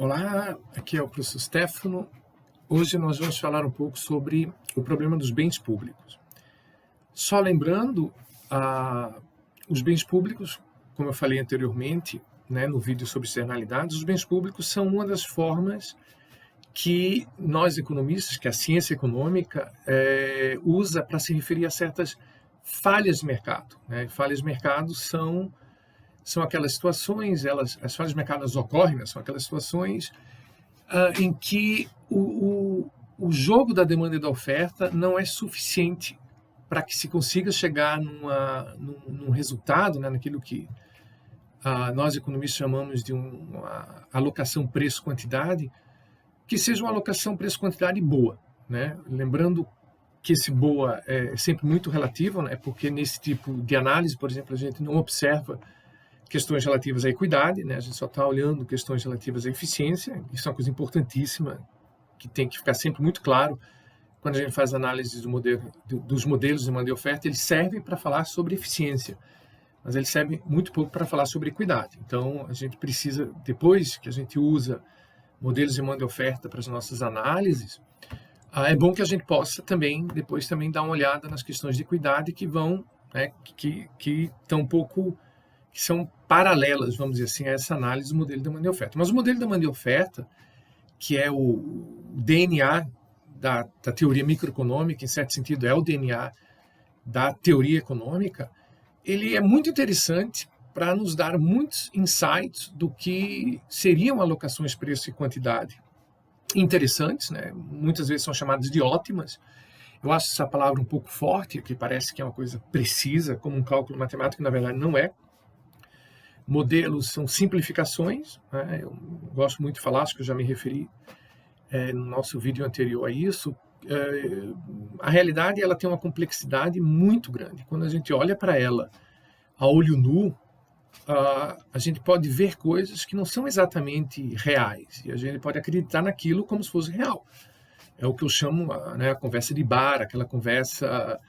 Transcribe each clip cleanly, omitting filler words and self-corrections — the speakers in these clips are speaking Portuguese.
Olá, aqui é o professor Stefano. Hoje nós vamos falar um pouco sobre o problema dos bens públicos. Só lembrando, os bens públicos, como eu falei anteriormente, né, no vídeo sobre externalidades, os bens públicos são uma das formas que nós economistas, que a ciência econômica usa para se referir a certas falhas de mercado, né? Falhas de mercado são aquelas situações, as falhas de mercado ocorrem, né? São aquelas situações em que o jogo da demanda e da oferta não é suficiente para que se consiga chegar num resultado, né, naquilo que nós economistas chamamos de uma alocação preço-quantidade, que seja uma alocação preço-quantidade boa, né? Lembrando que esse boa é sempre muito relativo, né? Porque nesse tipo de análise, por exemplo, a gente não observa questões relativas à equidade, né? A gente só está olhando questões relativas à eficiência. Isso é uma coisa importantíssima, que tem que ficar sempre muito claro quando a gente faz análise dos modelos de demanda e oferta. Eles servem para falar sobre eficiência, mas eles servem muito pouco para falar sobre equidade. Então, a gente precisa, depois que a gente usa modelos de demanda e oferta para as nossas análises, é bom que a gente possa depois dar uma olhada nas questões de equidade que vão, né, que estão um pouco, que são paralelas, vamos dizer assim, a essa análise do modelo de demanda e oferta. Mas o modelo de demanda e oferta, que é o DNA da teoria microeconômica, em certo sentido é o DNA da teoria econômica, ele é muito interessante para nos dar muitos insights do que seriam alocações preço e quantidade interessantes, né? Muitas vezes são chamadas de ótimas. Eu acho essa palavra um pouco forte, que parece que é uma coisa precisa, como um cálculo matemático, na verdade não é. Modelos são simplificações, né? Eu gosto muito de falar, acho que eu já me referi no nosso vídeo anterior a isso. A realidade ela tem uma complexidade muito grande. Quando a gente olha para ela a olho nu, a gente pode ver coisas que não são exatamente reais, e a gente pode acreditar naquilo como se fosse real. É o que eu chamo, né, a conversa de bar, aquela conversa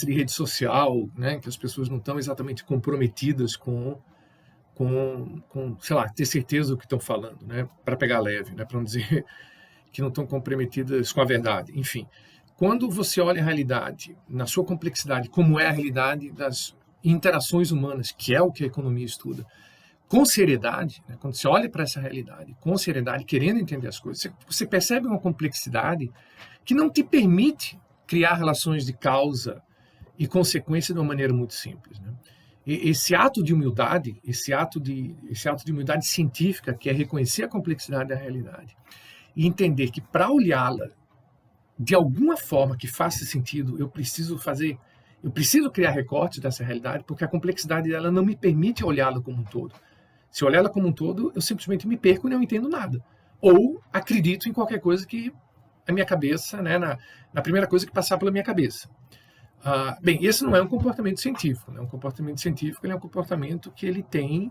de rede social, né, que as pessoas não estão exatamente comprometidas com sei lá, ter certeza do que estão falando, né, para pegar leve, né, para não dizer que não estão comprometidas com a verdade. Enfim, quando você olha a realidade na sua complexidade, como é a realidade das interações humanas, que é o que a economia estuda, com seriedade, né, quando você olha para essa realidade com seriedade, querendo entender as coisas, você percebe uma complexidade que não te permite criar relações de causa e consequência de uma maneira muito simples, né? E esse ato de humildade, esse ato de humildade científica, que é reconhecer a complexidade da realidade e entender que para olhá-la de alguma forma que faça sentido, eu preciso criar recortes dessa realidade, porque a complexidade dela não me permite olhá-la como um todo. Se eu olhar ela como um todo, eu simplesmente me perco e não entendo nada. Ou acredito em qualquer coisa que a minha cabeça, né, na primeira coisa que passar pela minha cabeça. Bem, esse não é um comportamento científico, né? Um comportamento científico ele é um comportamento que ele tem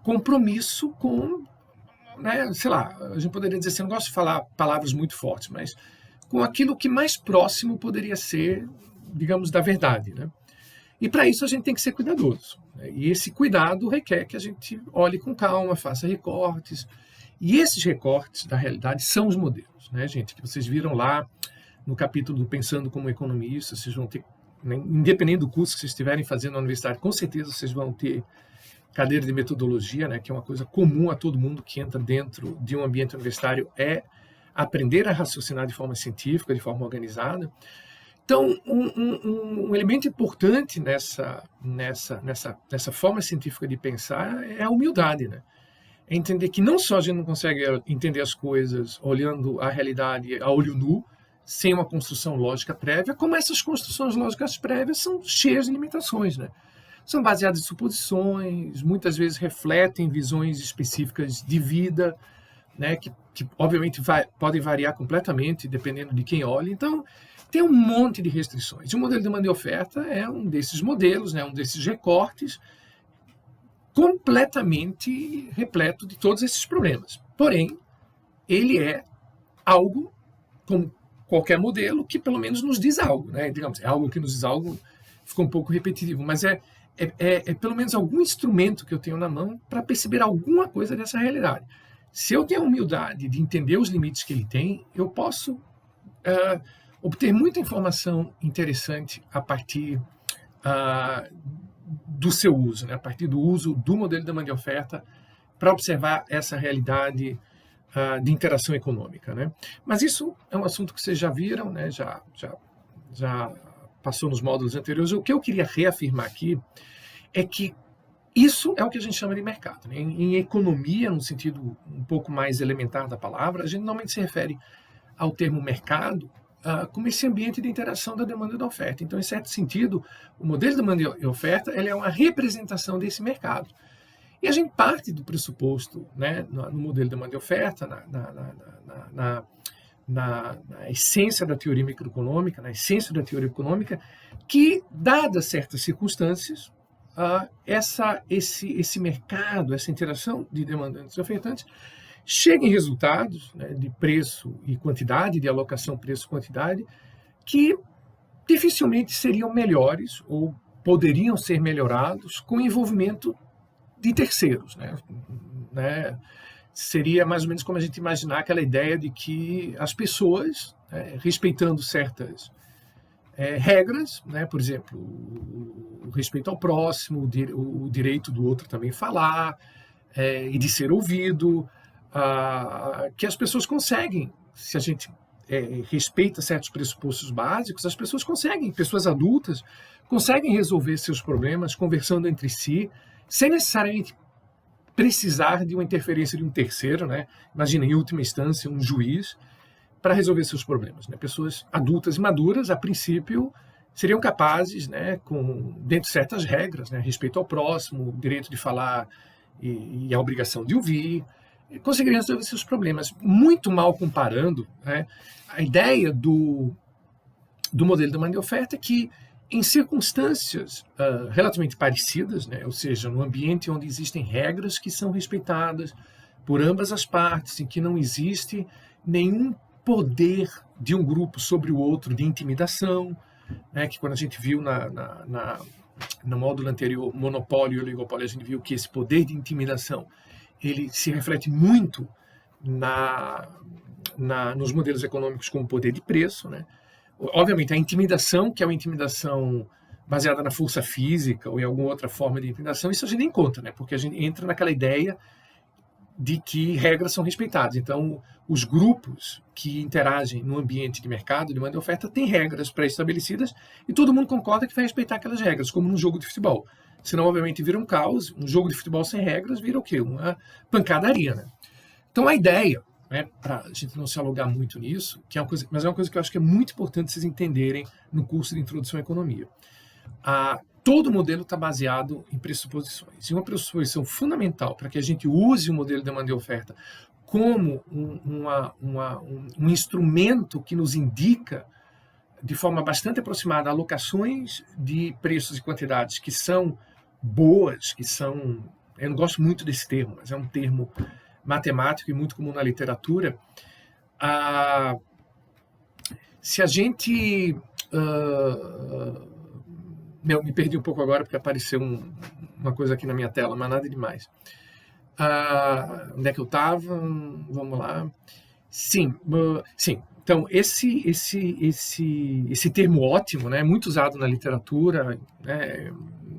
compromisso com, né, sei lá, a gente poderia dizer assim, eu não gosto de falar palavras muito fortes, mas com aquilo que mais próximo poderia ser, digamos, da verdade, né? E para isso a gente tem que ser cuidadoso, né? E esse cuidado requer que a gente olhe com calma, faça recortes. E esses recortes da realidade são os modelos, né, gente? Que vocês viram lá no capítulo do Pensando como Economista, vocês vão ter, né, independente do curso que vocês estiverem fazendo na universidade, com certeza vocês vão ter cadeira de metodologia, né, que é uma coisa comum a todo mundo que entra dentro de um ambiente universitário, é aprender a raciocinar de forma científica, de forma organizada. Então, um elemento importante nessa forma científica de pensar é a humildade, né? É entender que não só a gente não consegue entender as coisas olhando a realidade a olho nu, sem uma construção lógica prévia, como essas construções lógicas prévias são cheias de limitações, né? São baseadas em suposições, muitas vezes refletem visões específicas de vida, né, que obviamente podem variar completamente dependendo de quem olha. Então, tem um monte de restrições. E o modelo de demanda e oferta é um desses modelos, né, um desses recortes completamente repleto de todos esses problemas. Porém, ele é algo, como qualquer modelo, que pelo menos nos diz algo, né? Digamos, é algo que nos diz algo, ficou um pouco repetitivo, mas é pelo menos algum instrumento que eu tenho na mão para perceber alguma coisa dessa realidade. Se eu tenho a humildade de entender os limites que ele tem, eu posso obter muita informação interessante a partir do seu uso, né? A partir do uso do modelo de demanda e oferta para observar essa realidade de interação econômica, né? Mas isso é um assunto que vocês já viram, né? Já passou nos módulos anteriores. O que eu queria reafirmar aqui é que isso é o que a gente chama de mercado, né? Em economia, no sentido um pouco mais elementar da palavra, a gente normalmente se refere ao termo mercado como esse ambiente de interação da demanda e da oferta. Então, em certo sentido, o modelo de demanda e oferta ele é uma representação desse mercado. E a gente parte do pressuposto, né, no modelo de demanda e oferta, na essência da teoria microeconômica, na essência da teoria econômica, que, dadas certas circunstâncias, esse mercado, essa interação de demandantes e ofertantes, chega em resultados, né, de preço e quantidade, de alocação preço-quantidade, que dificilmente seriam melhores ou poderiam ser melhorados com o envolvimento de terceiros, né? Seria mais ou menos como a gente imaginar aquela ideia de que as pessoas, respeitando certas regras, né? Por exemplo, o respeito ao próximo, o direito do outro também falar e de ser ouvido, que as pessoas conseguem, se a gente respeita certos pressupostos básicos, as pessoas conseguem, pessoas adultas, conseguem resolver seus problemas conversando entre si, sem necessariamente precisar de uma interferência de um terceiro, né? Imagina, em última instância, um juiz para resolver seus problemas, né? Pessoas adultas e maduras, a princípio, seriam capazes, né, dentro de certas regras, né, respeito ao próximo, o direito de falar e a obrigação de ouvir, conseguiriam resolver seus problemas. Muito mal comparando, né, a ideia do modelo de demanda e oferta é que, em circunstâncias relativamente parecidas, né, ou seja, no ambiente onde existem regras que são respeitadas por ambas as partes, em que não existe nenhum poder de um grupo sobre o outro de intimidação, né, que quando a gente viu no módulo anterior, monopólio e oligopólio, a gente viu que esse poder de intimidação ele se reflete muito nos modelos econômicos como poder de preço, né? Obviamente, a intimidação, que é uma intimidação baseada na força física ou em alguma outra forma de intimidação, isso a gente nem conta, né? Porque a gente entra naquela ideia de que regras são respeitadas. Então, os grupos que interagem no ambiente de mercado, de demanda e oferta, têm regras pré-estabelecidas e todo mundo concorda que vai respeitar aquelas regras, como num jogo de futebol. Senão, obviamente, vira um caos. Um jogo de futebol sem regras vira o quê? Uma pancadaria, né? Então, a ideia, né, para a gente não se alugar muito nisso, mas é uma coisa que eu acho que é muito importante vocês entenderem no curso de Introdução à Economia. Todo modelo está baseado em pressuposições. E uma pressuposição fundamental para que a gente use o modelo de demanda e oferta como um instrumento que nos indica, de forma bastante aproximada, alocações de preços e quantidades que são boas, eu não gosto muito desse termo, mas é um termo matemático e muito comum na literatura. Se a gente... me perdi um pouco agora porque apareceu uma coisa aqui na minha tela, mas nada demais. Onde é que eu estava? Vamos lá. Sim. Então, esse termo ótimo, né, é muito usado na literatura, né,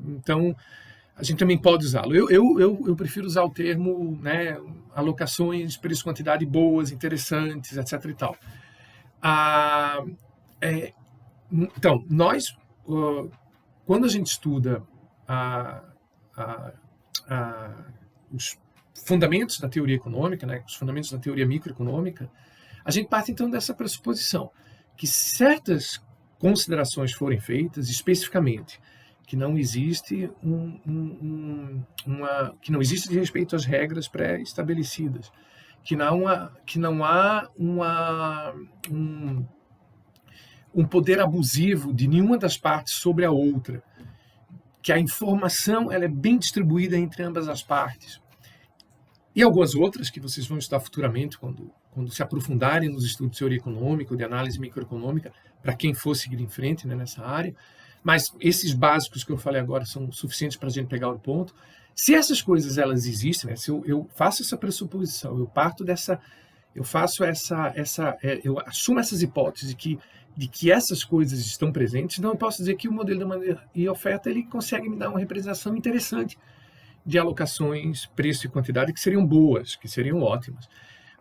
então a gente também pode usá-lo. Eu prefiro usar o termo, né, alocações, preço-quantidade boas, interessantes, etc. e tal. Então, nós, quando a gente estuda os fundamentos da teoria econômica, né, os fundamentos da teoria microeconômica, a gente parte então dessa pressuposição que certas considerações forem feitas especificamente, que não existe que não existe de respeito às regras pré-estabelecidas, que não há um poder abusivo de nenhuma das partes sobre a outra, que a informação ela é bem distribuída entre ambas as partes. E algumas outras que vocês vão estudar futuramente, quando se aprofundarem nos estudos de teoria econômica, de análise microeconômica, para quem for seguir em frente, né, nessa área. Mas esses básicos que eu falei agora são suficientes para a gente pegar o ponto. Se essas coisas elas existem, né, se eu faço essa pressuposição, eu parto dessa, eu faço eu assumo essas hipóteses de que essas coisas estão presentes, então eu posso dizer que o modelo de demanda e oferta ele consegue me dar uma representação interessante de alocações, preço e quantidade que seriam boas, que seriam ótimas.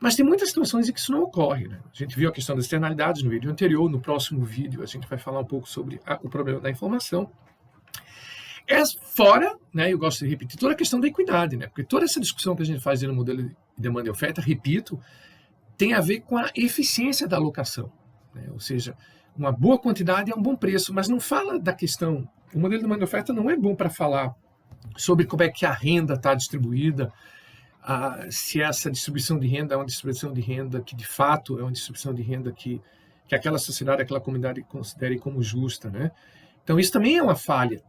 Mas tem muitas situações em que isso não ocorre. Né? A gente viu a questão das externalidades no vídeo anterior, no próximo vídeo a gente vai falar um pouco sobre o problema da informação. Fora, né, eu gosto de repetir, toda a questão da equidade, né? Porque toda essa discussão que a gente faz no modelo de demanda e oferta, repito, tem a ver com a eficiência da alocação. Né? Ou seja, uma boa quantidade é um bom preço, mas não fala da questão. O modelo de demanda e oferta não é bom para falar sobre como é que a renda está distribuída, se essa distribuição de renda é uma distribuição de renda que de fato é uma distribuição de renda que aquela sociedade, aquela comunidade considere como justa. Né? Então isso também é uma falha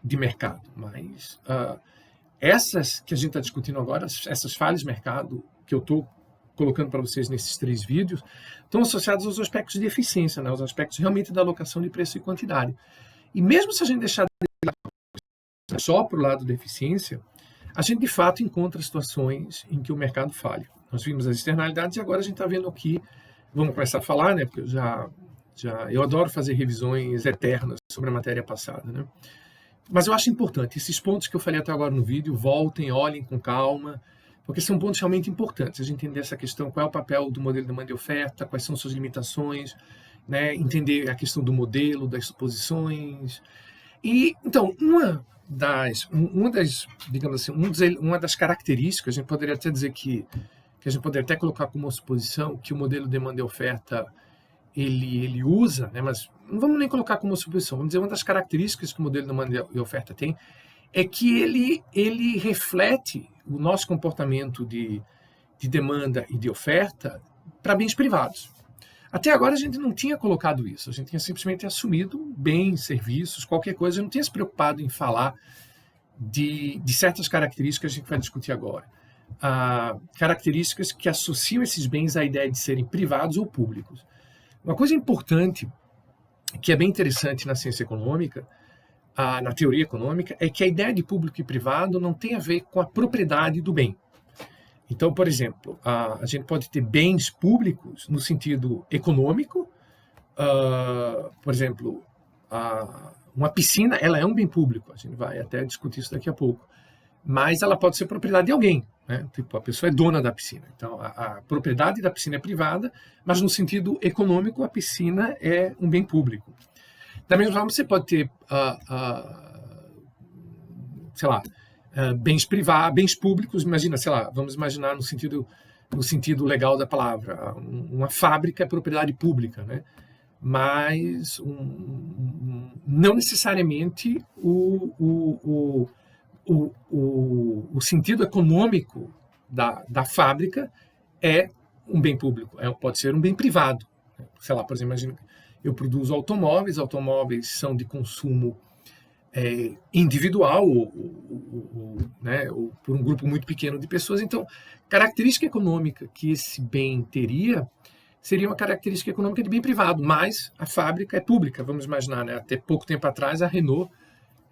de mercado, mas essas que a gente está discutindo agora, essas falhas de mercado que eu estou colocando para vocês nesses 3 vídeos, estão associadas aos aspectos de eficiência, né? Aos aspectos realmente da alocação de preço e quantidade. E mesmo se a gente deixar só para o lado da eficiência, a gente de fato encontra situações em que o mercado falha. Nós vimos as externalidades e agora a gente está vendo aqui, vamos começar a falar, né? Porque eu adoro fazer revisões eternas sobre a matéria passada, né? Mas eu acho importante, esses pontos que eu falei até agora no vídeo, voltem, olhem com calma, porque são pontos realmente importantes, a gente entender essa questão, qual é o papel do modelo de demanda e oferta, quais são suas limitações, né? Entender a questão do modelo, das suposições. E, então, uma das características, a gente poderia até dizer que a gente poderia até colocar como uma suposição que o modelo de demanda e oferta ele usa, né, mas não vamos nem colocar como suposição, vamos dizer, uma das características que o modelo de demanda e oferta tem é que ele reflete o nosso comportamento de demanda e de oferta para bens privados. Até agora a gente não tinha colocado isso, a gente tinha simplesmente assumido bens, serviços, qualquer coisa, não tinha se preocupado em falar de certas características que a gente vai discutir agora. Características que associam esses bens à ideia de serem privados ou públicos. Uma coisa importante, que é bem interessante na ciência econômica, na teoria econômica, é que a ideia de público e privado não tem a ver com a propriedade do bem. Então, por exemplo, a gente pode ter bens públicos no sentido econômico, por exemplo, uma piscina, ela é um bem público, a gente vai até discutir isso daqui a pouco, mas ela pode ser propriedade de alguém, né? Tipo, a pessoa é dona da piscina, então a propriedade da piscina é privada, mas no sentido econômico a piscina é um bem público. Da mesma forma, você pode ter, sei lá, bens privados, bens públicos, imagina, sei lá, vamos imaginar no sentido legal da palavra, uma fábrica é propriedade pública, né? Mas não necessariamente o sentido econômico da fábrica é um bem público, pode ser um bem privado. Sei lá, por exemplo, imagina, eu produzo automóveis são de consumo individual né, ou por um grupo muito pequeno de pessoas. Então, característica econômica que esse bem teria seria uma característica econômica de bem privado, mas a fábrica é pública. Vamos imaginar, né, até pouco tempo atrás a Renault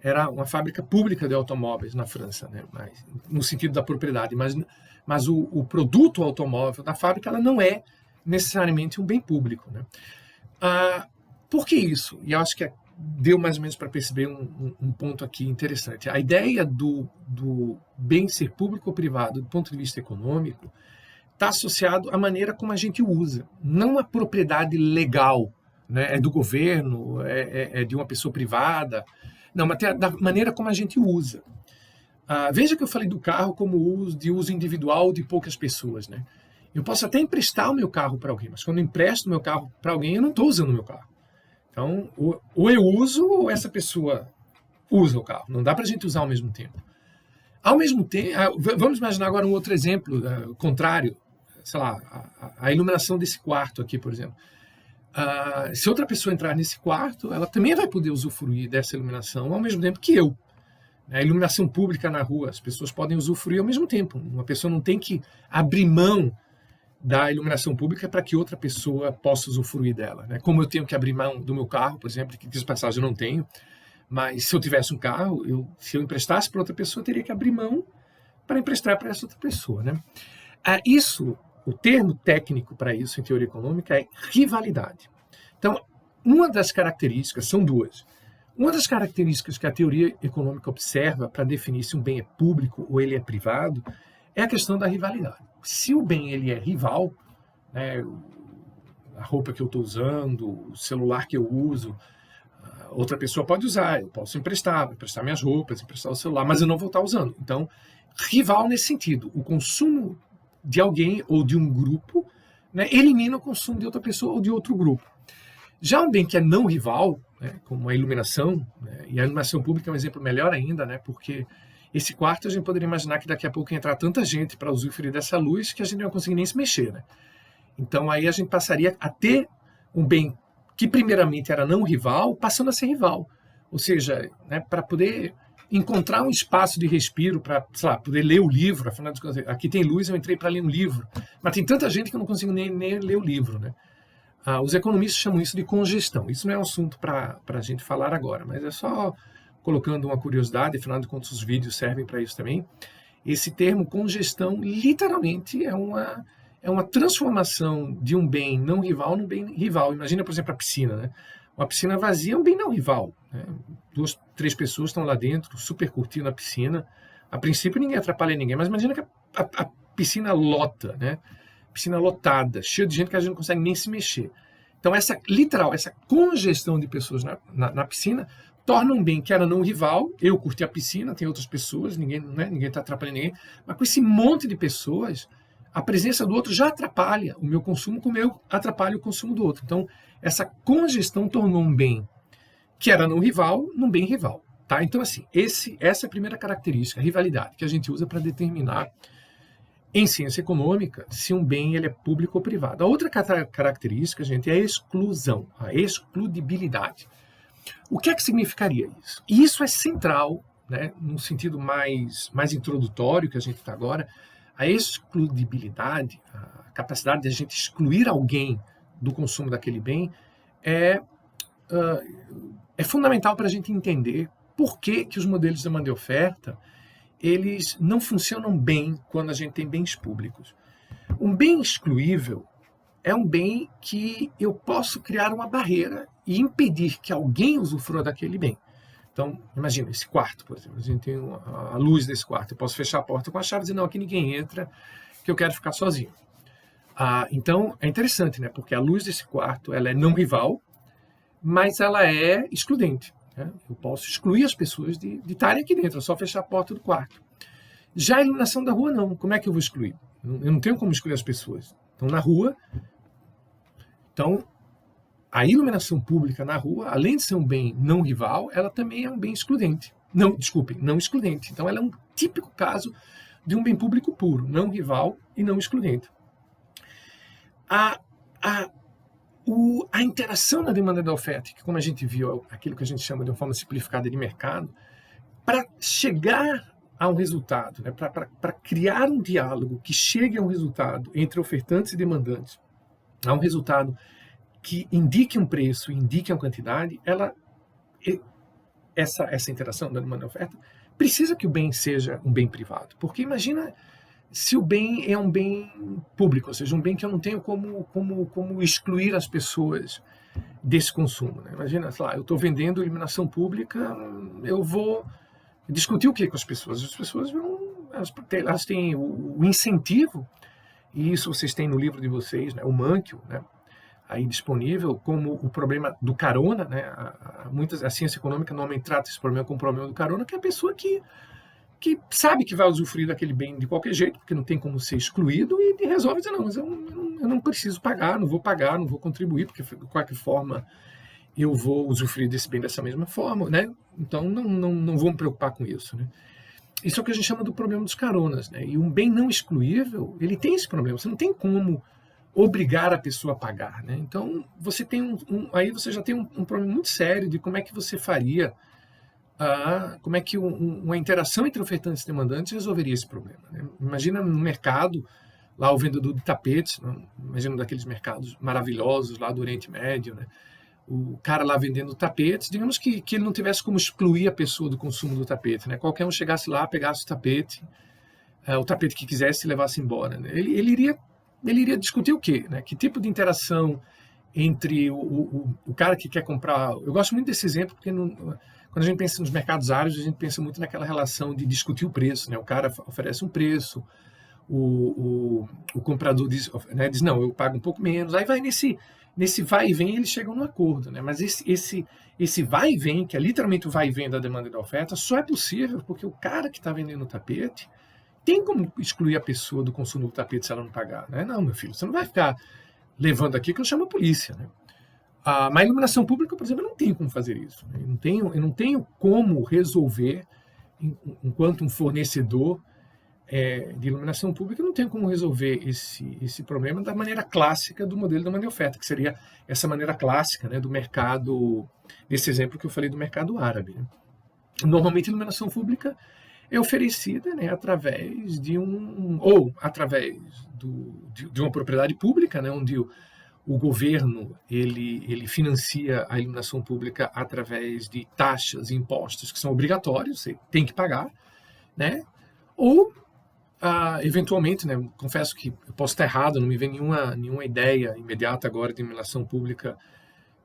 era uma fábrica pública de automóveis na França, né, no sentido da propriedade, mas o produto automóvel da fábrica ela não é necessariamente um bem público. Né? Por que isso? E eu acho que deu mais ou menos para perceber um ponto aqui interessante. A ideia do bem ser público ou privado do ponto de vista econômico está associado à maneira como a gente usa, não à propriedade legal, né? É do governo, é de uma pessoa privada, não, mas da maneira como a gente usa. Veja que eu falei do carro como de uso individual de poucas pessoas. Né? Eu posso até emprestar o meu carro para alguém, mas quando eu empresto o meu carro para alguém, eu não estou usando o meu carro. Então, ou eu uso ou essa pessoa usa o carro. Não dá para a gente usar ao mesmo tempo. Ao mesmo tempo, vamos imaginar agora um outro exemplo contrário. Sei lá, a iluminação desse quarto aqui, por exemplo. Se outra pessoa entrar nesse quarto, ela também vai poder usufruir dessa iluminação ao mesmo tempo que eu. A iluminação pública na rua, as pessoas podem usufruir ao mesmo tempo. Uma pessoa não tem que abrir mão da iluminação pública para que outra pessoa possa usufruir dela. Né? Como eu tenho que abrir mão do meu carro, por exemplo, que de passagem eu não tenho, Mas se eu tivesse um carro, se eu emprestasse para outra pessoa, eu teria que abrir mão para emprestar para essa outra pessoa, né? O termo técnico para isso em teoria econômica é rivalidade. Então, uma das características, são duas. Uma das características que a teoria econômica observa para definir se um bem é público ou ele é privado é a questão da rivalidade. Se o bem ele é rival, né, a roupa que eu estou usando, o celular que eu uso, outra pessoa pode usar, eu posso emprestar minhas roupas, emprestar o celular, mas eu não vou estar usando. Então, rival nesse sentido, o consumo de alguém ou de um grupo, né, elimina o consumo de outra pessoa ou de outro grupo. Já um bem que é não rival, né, como a iluminação, né, e a iluminação pública é um exemplo melhor ainda, né, porque esse quarto a gente poderia imaginar que daqui a pouco ia entrar tanta gente para usufruir dessa luz que a gente não ia conseguir nem se mexer, né? Então aí a gente passaria a ter um bem que primeiramente era não rival, passando a ser rival. Ou seja, né, para poder encontrar um espaço de respiro para, sei lá, poder ler o livro, afinal de contas, aqui tem luz, eu entrei para ler um livro, mas tem tanta gente que eu não consigo nem ler o livro, né? Os economistas chamam isso de congestão. Isso não é um assunto para a gente falar agora, mas é só colocando uma curiosidade, afinal de contas os vídeos servem para isso também. Esse termo congestão literalmente é uma transformação de um bem não rival num bem rival. Imagina, por exemplo, a piscina, né? Uma piscina vazia é um bem não rival, né? 2, 3 pessoas estão lá dentro, super curtindo a piscina. A princípio ninguém atrapalha ninguém, mas imagina que a piscina lota, né? Piscina lotada, cheia de gente que a gente não consegue nem se mexer. Então essa congestão de pessoas na piscina torna um bem que era não rival. Eu curti a piscina, tem outras pessoas, ninguém está atrapalhando ninguém, mas com esse monte de pessoas, a presença do outro já atrapalha o meu consumo, como eu atrapalho o consumo do outro. Então, essa congestão tornou um bem que era não rival, num bem rival. Tá? Então, assim, essa é a primeira característica, a rivalidade, que a gente usa para determinar, em ciência econômica, se um bem ele é público ou privado. A outra característica, gente, é a exclusão, a excludibilidade. O que é que significaria isso? E isso é central, né, no sentido mais introdutório que a gente está agora. A excludibilidade, a capacidade de a gente excluir alguém do consumo daquele bem é fundamental para a gente entender por que os modelos de demanda e oferta eles não funcionam bem quando a gente tem bens públicos. Um bem excluível é um bem que eu posso criar uma barreira e impedir que alguém usufrua daquele bem. Então, imagina, esse quarto, por exemplo, a gente tem a luz desse quarto, eu posso fechar a porta com a chave e dizer, não, aqui ninguém entra, que eu quero ficar sozinho. Então, é interessante, né? Porque a luz desse quarto, ela é não rival, mas ela é excludente. Né? Eu posso excluir as pessoas de estarem aqui dentro, é só fechar a porta do quarto. Já a iluminação da rua, não. Como é que eu vou excluir? Eu não tenho como excluir as pessoas. Então, na rua... Então, a iluminação pública na rua, além de ser um bem não rival, ela também é um bem excludente. Não excludente. Então, ela é um típico caso de um bem público puro, não rival e não excludente. A interação na demanda e da oferta, que como a gente viu, é aquilo que a gente chama de uma forma simplificada de mercado, para chegar a um resultado, né, para criar um diálogo que chegue a um resultado entre ofertantes e demandantes, a um resultado que indique um preço, indique uma quantidade, essa interação da demanda e oferta precisa que o bem seja um bem privado. Porque imagina se o bem é um bem público, ou seja, um bem que eu não tenho como excluir as pessoas desse consumo. Né? Imagina, sei lá, eu estou vendendo iluminação pública, eu vou discutir o que com as pessoas? As pessoas elas têm o incentivo, e isso vocês têm no livro de vocês, né, o Mankio, né, aí disponível, como o problema do carona. Né, a ciência econômica normalmente trata esse problema como o problema do carona, que é a pessoa que sabe que vai usufruir daquele bem de qualquer jeito, porque não tem como ser excluído, e resolve dizer, não, mas eu não preciso pagar, não vou contribuir, porque de qualquer forma eu vou usufruir desse bem dessa mesma forma, né? Então não vou me preocupar com isso, né? Isso é o que a gente chama do problema dos caronas, né? E um bem não excluível, ele tem esse problema, você não tem como obrigar a pessoa a pagar, né? Então você tem aí você já tem um problema muito sério de como é que você faria, como é que uma interação entre ofertantes e demandantes resolveria esse problema, né? Imagina no mercado, lá o vendedor de tapetes, né? Imagina daqueles mercados maravilhosos lá do Oriente Médio, né? o cara lá vendendo tapetes, digamos que ele não tivesse como excluir a pessoa do consumo do tapete, né? Qualquer um chegasse lá, pegasse o tapete que quisesse e levasse embora, né? Ele iria discutir o quê, né? Que tipo de interação entre o cara que quer comprar... Eu gosto muito desse exemplo porque quando a gente pensa nos mercados árabes, a gente pensa muito naquela relação de discutir o preço, né? O cara oferece um preço, o comprador diz, né, diz, não, eu pago um pouco menos. Aí vai nesse vai e vem, eles chegam num acordo, né? Mas esse vai e vem, que é literalmente o vai e vem da demanda e da oferta, só é possível porque o cara que está vendendo o tapete tem como excluir a pessoa do consumo do tapete se ela não pagar, né? Não, meu filho, você não vai ficar levando aqui que eu chamo a polícia, né? Mas a iluminação pública, por exemplo, eu não tenho como fazer isso, né? Eu não tenho como resolver, enquanto um fornecedor de iluminação pública, eu não tenho como resolver esse problema da maneira clássica do modelo da demanda e oferta, que seria essa maneira clássica, né, do mercado, desse exemplo que eu falei do mercado árabe, né? Normalmente a iluminação pública é oferecida, né, através de de uma propriedade pública, né, onde o governo ele financia a iluminação pública através de taxas e impostos que são obrigatórios, você tem que pagar, né? Ou eventualmente, né, confesso que eu posso estar errado, não me vem nenhuma ideia imediata agora de iluminação pública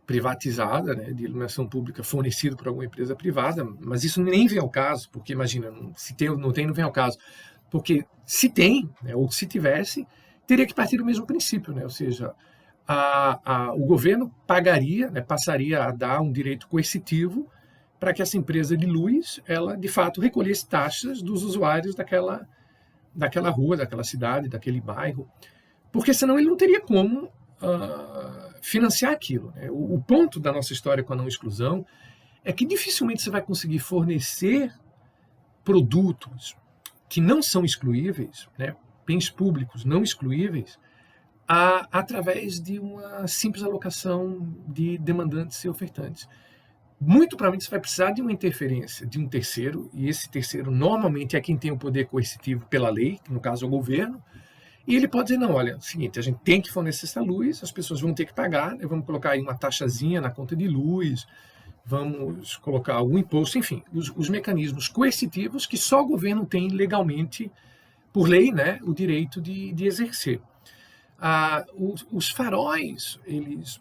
privatizada, né, de iluminação pública fornecida por alguma empresa privada, mas isso nem vem ao caso, porque imagina, se tem ou não tem, não vem ao caso. Porque se tem, né, ou se tivesse, teria que partir do mesmo princípio, né, ou seja, o governo pagaria, né, passaria a dar um direito coercitivo para que essa empresa de luz, ela de fato recolhesse taxas dos usuários daquela rua, daquela cidade, daquele bairro, porque senão ele não teria como financiar aquilo, né? O ponto da nossa história com a não exclusão é que dificilmente você vai conseguir fornecer produtos que não são excluíveis, né? Bens públicos não excluíveis, através de uma simples alocação de demandantes e ofertantes. Muito provavelmente você vai precisar de uma interferência de um terceiro, e esse terceiro normalmente é quem tem o poder coercitivo pela lei, que no caso é o governo, e ele pode dizer, não, olha, é o seguinte, a gente tem que fornecer essa luz, as pessoas vão ter que pagar, né, vamos colocar aí uma taxazinha na conta de luz, vamos colocar algum imposto, enfim, os mecanismos coercitivos que só o governo tem legalmente, por lei, né, o direito de exercer. Os faróis, eles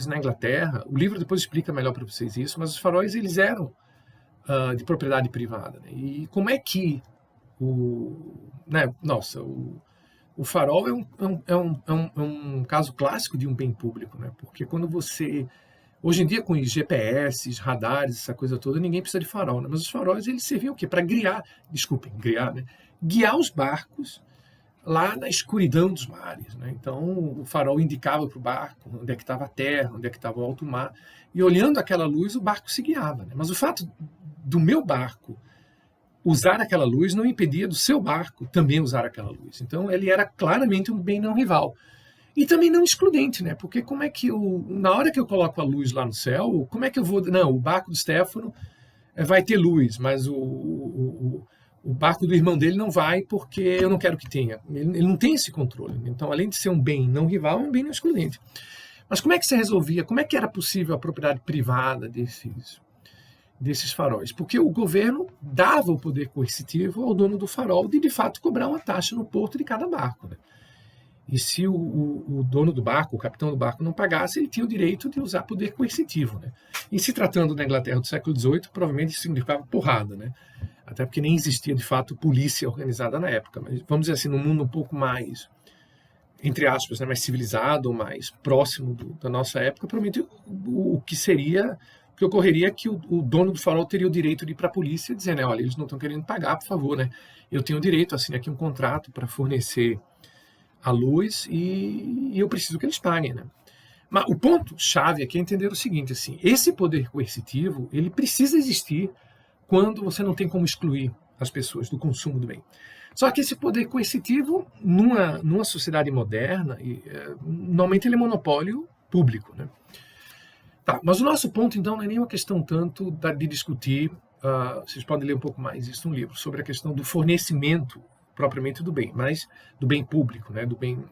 na Inglaterra, o livro depois explica melhor para vocês isso, mas os faróis eles eram de propriedade privada, né? E como é que o farol é um caso clássico de um bem público, né? Porque quando hoje em dia com os GPS, radares, essa coisa toda, ninguém precisa de farol, né? Mas os faróis eles serviam o quê? Para guiar, né? Guiar os barcos lá na escuridão dos mares, né? Então o farol indicava para o barco onde é que estava a terra, onde é que estava o alto mar, e olhando aquela luz o barco se guiava, né? Mas o fato do meu barco usar aquela luz não impedia do seu barco também usar aquela luz. Então ele era claramente um bem não rival. E também não excludente, né? Porque como é que na hora que eu coloco a luz lá no céu, como é que eu vou... Não, o barco do Stefano vai ter luz, mas o barco do irmão dele não vai porque eu não quero que tenha. Ele não tem esse controle. Então, além de ser um bem não rival, é um bem não excludente. Mas como é que se resolvia? Como é que era possível a propriedade privada desses faróis? Porque o governo dava o poder coercitivo ao dono do farol de fato, cobrar uma taxa no porto de cada barco, né? E se o dono do barco, o capitão do barco, não pagasse, ele tinha o direito de usar poder coercitivo, né? E se tratando da Inglaterra do século XVIII, provavelmente isso significava porrada, né? Até porque nem existia, de fato, polícia organizada na época. Mas, vamos dizer assim, num mundo um pouco mais, entre aspas, né, mais civilizado, mais próximo da nossa época, provavelmente o que ocorreria é que o dono do farol teria o direito de ir para a polícia e dizer, né, olha, eles não estão querendo pagar, por favor, né? Eu tenho o direito, assinei aqui um contrato para fornecer a luz e eu preciso que eles paguem, né? Mas o ponto-chave aqui é entender o seguinte, assim, esse poder coercitivo, ele precisa existir quando você não tem como excluir as pessoas do consumo do bem. Só que esse poder coercitivo, numa sociedade moderna, normalmente ele é monopólio público, né? Tá, mas o nosso ponto, então, não é nenhuma questão tanto de discutir, vocês podem ler um pouco mais isso no livro, sobre a questão do fornecimento propriamente do bem, mas do bem público, né, do bem.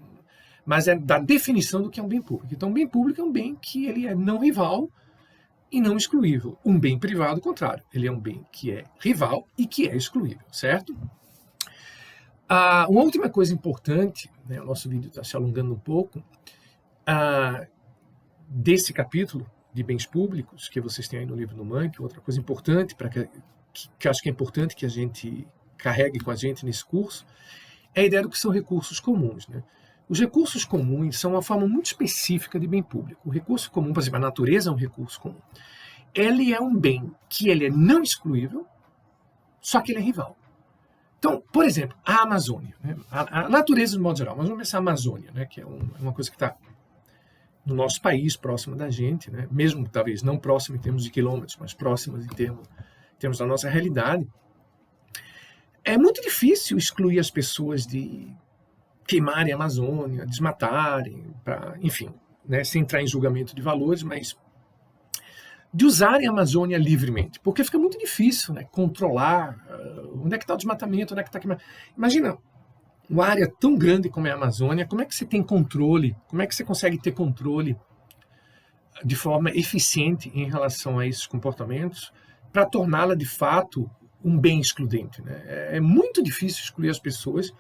mas é da definição do que é um bem público. Então, um bem público é um bem que ele é não rival e não excluível. Um bem privado, ao contrário, ele é um bem que é rival e que é excluível, certo? Uma última coisa importante, né, o nosso vídeo está se alongando um pouco, desse capítulo de bens públicos, que vocês têm aí no livro do Mank, outra coisa importante, que acho que é importante que a gente carregue com a gente nesse curso, é a ideia do que são recursos comuns, né? Os recursos comuns são uma forma muito específica de bem público. O recurso comum, por exemplo, a natureza é um recurso comum. Ele é um bem que ele é não excluível, só que ele é rival. Então, por exemplo, a Amazônia, né? A natureza, de modo geral, mas vamos pensar a Amazônia, né? Que é uma coisa que está no nosso país, próximo da gente, né? Mesmo talvez não próximo em termos de quilômetros, mas próximo em termos da nossa realidade. É muito difícil excluir as pessoas de queimarem a Amazônia, desmatarem, enfim, né, sem entrar em julgamento de valores, mas de usarem a Amazônia livremente, porque fica muito difícil, né, controlar onde é que está o desmatamento, onde é que está queimando. Imagina uma área tão grande como é a Amazônia, como é que você tem controle, como é que você consegue ter controle de forma eficiente em relação a esses comportamentos para torná-la de fato um bem excludente, né? É muito difícil excluir as pessoas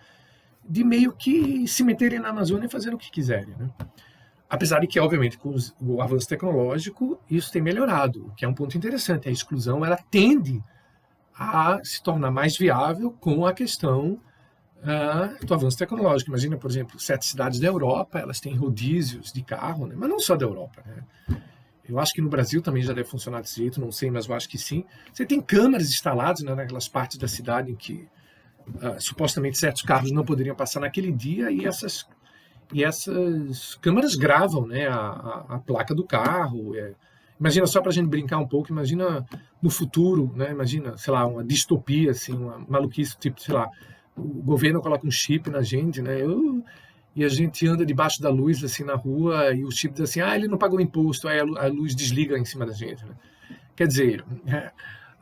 de meio que se meterem na Amazônia e fazer o que quiserem, né? Apesar de que, obviamente, com o avanço tecnológico, isso tem melhorado, o que é um ponto interessante. A exclusão ela tende a se tornar mais viável com a questão do avanço tecnológico. Imagina, por exemplo, certas cidades da Europa, elas têm rodízios de carro, né? Mas não só da Europa, né? Eu acho que no Brasil também já deve funcionar desse jeito, não sei, mas eu acho que sim. Você tem câmeras instaladas, né, naquelas partes da cidade em que supostamente certos carros não poderiam passar naquele dia, e essas câmeras gravam, né, a placa do carro. Imagina, só para a gente brincar um pouco, imagina no futuro, né, imagina, sei lá, uma distopia, assim, uma maluquice, tipo, sei lá, o governo coloca um chip na gente, né, e a gente anda debaixo da luz, assim, na rua, e o chip diz assim, ele não pagou imposto, aí a luz desliga em cima da gente, né? Quer dizer,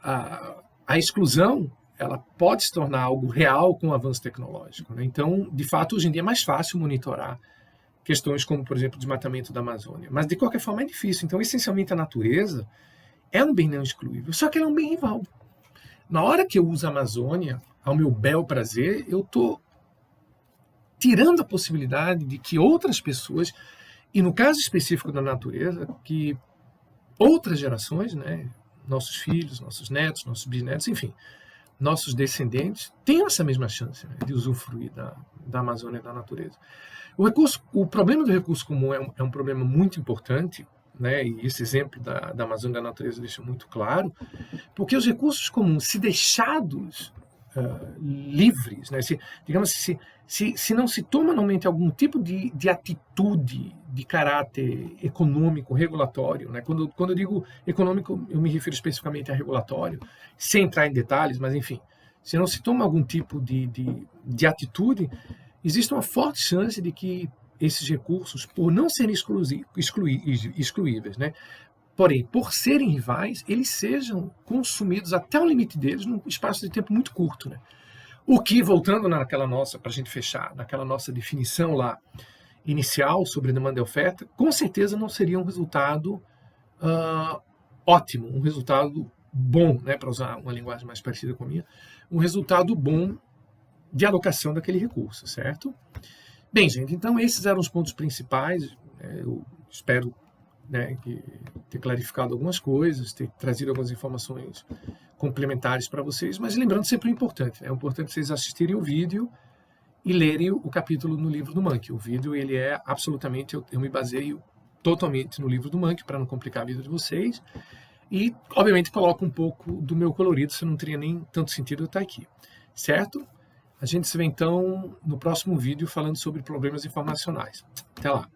a exclusão, ela pode se tornar algo real com o avanço tecnológico, né? Então, de fato, hoje em dia é mais fácil monitorar questões como, por exemplo, o desmatamento da Amazônia. Mas, de qualquer forma, é difícil. Então, essencialmente, a natureza é um bem não excluível, só que ela é um bem rival. Na hora que eu uso a Amazônia, ao meu bel prazer, eu estou tirando a possibilidade de que outras pessoas, e no caso específico da natureza, que outras gerações, né, nossos filhos, nossos netos, nossos bisnetos, enfim, nossos descendentes, tenham essa mesma chance, né, de usufruir da Amazônia e da natureza. O problema do recurso comum é um problema muito importante, né, e esse exemplo da Amazônia e da natureza deixa muito claro, porque os recursos comuns, se deixados livres, né? Se não se toma normalmente algum tipo de atitude de caráter econômico, regulatório, né? Quando eu digo econômico, eu me refiro especificamente a regulatório, sem entrar em detalhes, mas enfim, se não se toma algum tipo de atitude, existe uma forte chance de que esses recursos, por não serem excluíveis, né? Porém, por serem rivais, eles sejam consumidos até o limite deles num espaço de tempo muito curto, né? O que, voltando naquela nossa, para a gente fechar, naquela nossa definição lá inicial sobre demanda e oferta, com certeza não seria um resultado ótimo, um resultado bom, né, para usar uma linguagem mais parecida com a minha, um resultado bom de alocação daquele recurso, certo? Bem, gente, então esses eram os pontos principais. Eu espero, né, ter clarificado algumas coisas, ter trazido algumas informações complementares para vocês, mas lembrando sempre o importante, né? É importante vocês assistirem o vídeo e lerem o capítulo no livro do Mank. O vídeo, ele é absolutamente, eu me baseio totalmente no livro do Mank para não complicar a vida de vocês, e obviamente coloco um pouco do meu colorido, se não teria nem tanto sentido eu estar aqui, certo? A gente se vê então no próximo vídeo falando sobre problemas informacionais. Até lá!